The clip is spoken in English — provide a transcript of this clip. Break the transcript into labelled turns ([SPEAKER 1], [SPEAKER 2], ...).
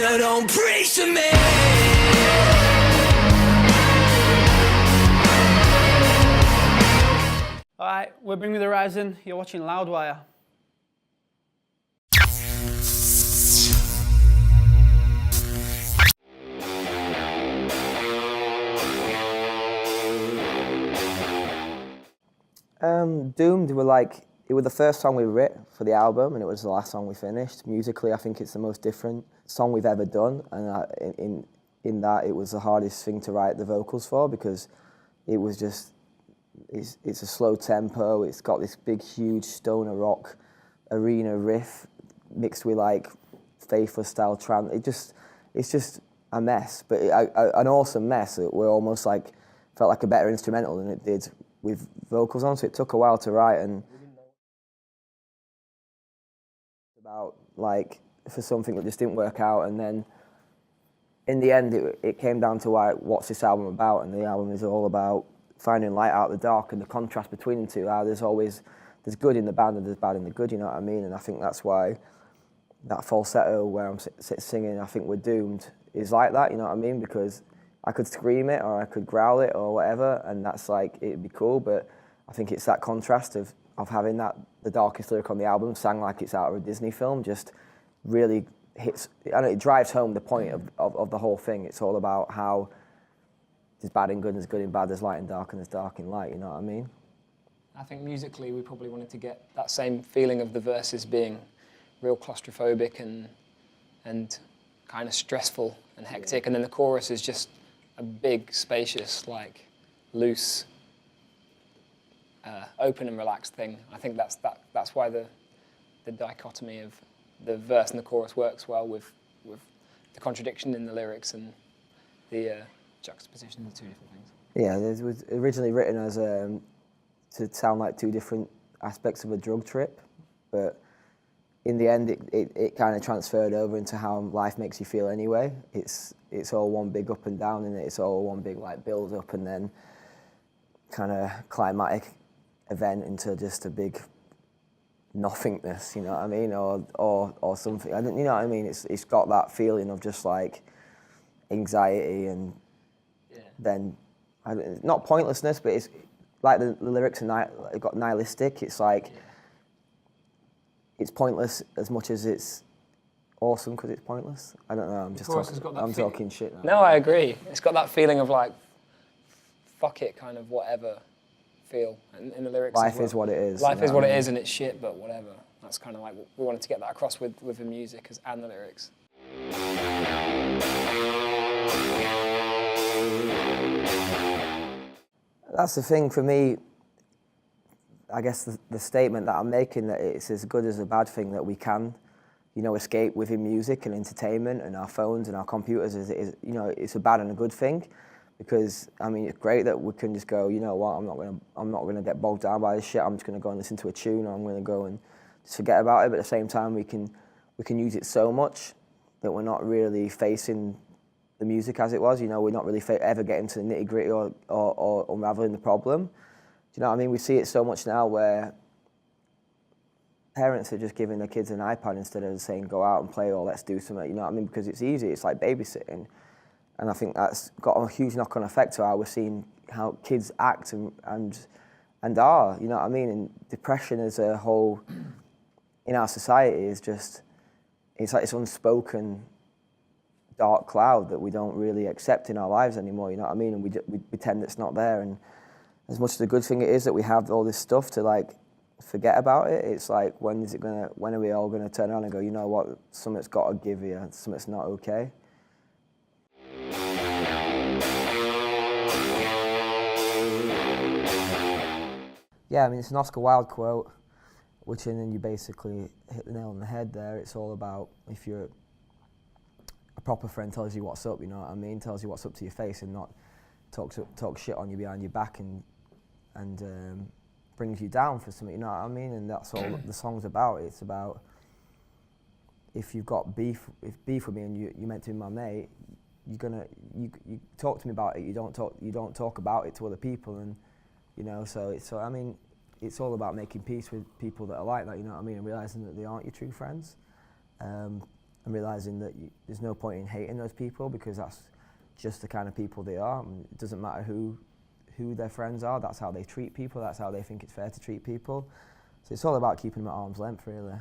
[SPEAKER 1] No, don't preach to me.
[SPEAKER 2] Alright, we're Bring Me the Horizon. You're watching Loudwire.
[SPEAKER 3] Doomed were like, it was the first song we wrote for the album, and it was the last song we finished. Musically, I think it's the most different song we've ever done, and in that it was the hardest thing to write the vocals for, because it was just, it's a slow tempo, it's got this big, huge stoner rock arena riff mixed with like Faithless style trance. It's just a mess, but an awesome mess. We're almost like, felt like a better instrumental than it did with vocals on, so it took a while to write, and about like for something that just didn't work out, and then in the end it came down to what's this album about, and the album is all about finding light out of the dark and the contrast between the two, how there's good in the bad and there's bad in the good, you know what I mean? And I think that's why that falsetto where I'm singing, I think we're doomed, is like that, you know what I mean? Because I could scream it or I could growl it or whatever, and that's like, it'd be cool, but I think it's that contrast of having that, the darkest lyric on the album, sang like it's out of a Disney film, just really hits, I know it drives home the point of the whole thing. It's all about how there's bad and good, there's good and bad, there's light and dark, and there's dark and light, you know what I mean?
[SPEAKER 4] I think musically we probably wanted to get that same feeling of the verses being real claustrophobic and kind of stressful and hectic, and then the chorus is just a big, spacious, like loose, open and relaxed thing. I think that's why the dichotomy of the verse and the chorus works well with the contradiction in the lyrics and the juxtaposition of the two different things.
[SPEAKER 3] Yeah, it was originally written as to sound like two different aspects of a drug trip, but in the end it kind of transferred over into how life makes you feel anyway. It's all one big up and down, and it's all one big like build up and then kind of climatic event into just a big nothingness, you know what I mean, or something. I don't, you know what I mean? It's got that feeling of just like anxiety and then not pointlessness, but it's like the lyrics are got nihilistic. It's like it's pointless as much as it's awesome because it's pointless. I don't know. I'm talking shit now.
[SPEAKER 4] No, I agree. It's got that feeling of like, fuck it, kind of whatever feel in the lyrics.
[SPEAKER 3] Life is what it is.
[SPEAKER 4] Life is what it is, and it's shit, but whatever. That's kind of like we wanted to get that across with the music and the lyrics.
[SPEAKER 3] That's the thing for me. I guess the statement that I'm making, that it's as good as a bad thing that we can, you know, escape within music and entertainment and our phones and our computers, is you know, it's a bad and a good thing, because I mean it's great that we can just go, you know what, I'm not gonna get bogged down by this shit. I'm just gonna go and listen to a tune, or I'm gonna go and just forget about it. But at the same time, we can use it so much that we're not really facing the music as it was. You know, we're not really ever getting to the nitty gritty or unraveling the problem. Do you know what I mean? We see it so much now where parents are just giving their kids an iPad instead of saying go out and play or let's do something, you know what I mean? Because it's easy, it's like babysitting. And I think that's got a huge knock-on effect to how we're seeing how kids act and are, you know what I mean? And depression as a whole in our society is just, it's like this unspoken dark cloud that we don't really accept in our lives anymore, you know what I mean? And we pretend it's not there. And as much as a good thing it is that we have all this stuff to like forget about it, it's like when are we all gonna turn around and go, you know what, something's got to give you, something's not okay. Yeah, I mean, it's an Oscar Wilde quote, which and then you basically hit the nail on the head there. It's all about, if you're a proper friend tells you what's up, you know what I mean, tells you what's up to your face and not talk shit on you behind your back and brings you down for something, you know what I mean? And that's all the song's about. It's about, if you've got beef with me and you meant to be my mate, you talk to me about it. You don't talk about it to other people, and you know. So I mean, it's all about making peace with people that are like that. You know what I mean? And realizing that they aren't your true friends. and realising that there's no point in hating those people because that's just the kind of people they are. And it doesn't matter who their friends are, that's how they treat people, that's how they think it's fair to treat people. So it's all about keeping them at arm's length, really.